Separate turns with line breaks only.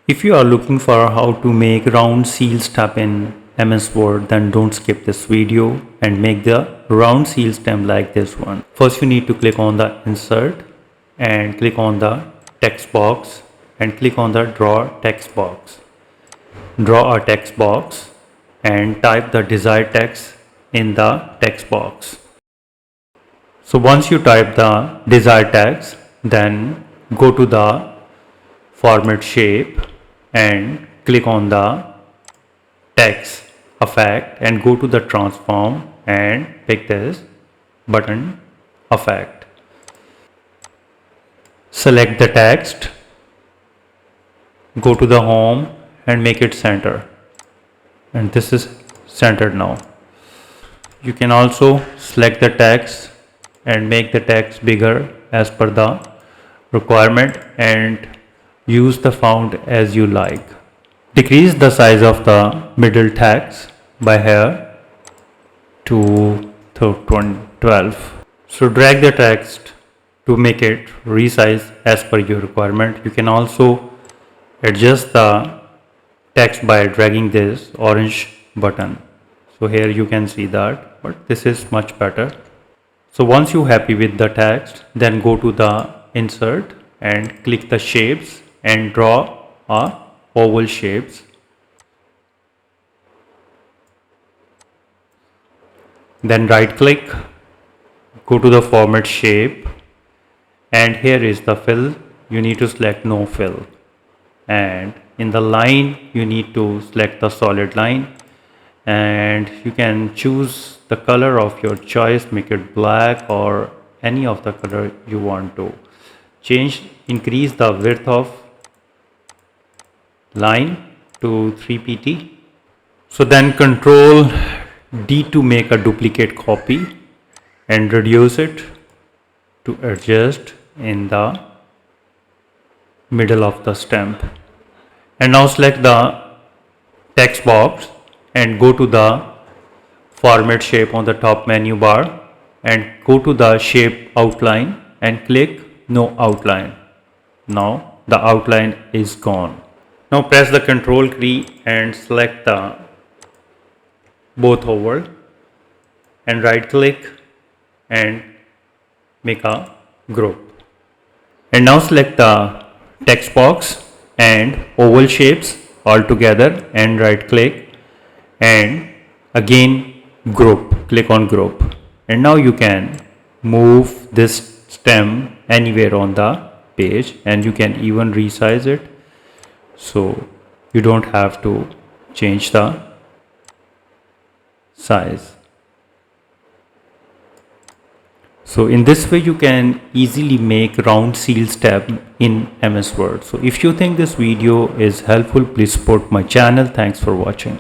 If you are looking for how to make round seal stamp in MS Word, then don't skip this video and make the round seal stamp like this one. First you need to click on the insert and click on the text box and click on the draw text box. Draw a text box and type the desired text in the text box. So once you type the desired text, then go to the format shape and click on the text effect and go to the transform and pick this button effect. Select the text, go to the home and make it center, and this is centered now. You can also select the text and make the text bigger as per the requirement and use the font as you like. Decrease the size of the middle text by here to 12. So drag the text to make it resize as per your requirement. You can also adjust the text by dragging this orange button. So here you can see that, but this is much better. So once you're happy with the text, then go to the insert and click the shapes and draw a oval shapes. Then right click, go to the format shape, and here is the fill. You need to select no fill, and in the line you need to select the solid line, and you can choose the color of your choice, make it black or any of the color you want to change. Increase the width of line to 3 pt. So then control D to make a duplicate copy and reduce it to adjust in the middle of the stamp. And now select the text box and go to the format shape on the top menu bar and go to the shape outline and click no outline. Now the outline is gone. Now press the control key and select the both oval and right click and make a group. And now select the text box and oval shapes all together and right click and again group. Click on group. And now you can move this stem anywhere on the page and you can even resize it, so you don't have to change the size. So in this way you can easily make round seal stamp in MS Word. So if you think this video is helpful, please support my channel. Thanks for watching.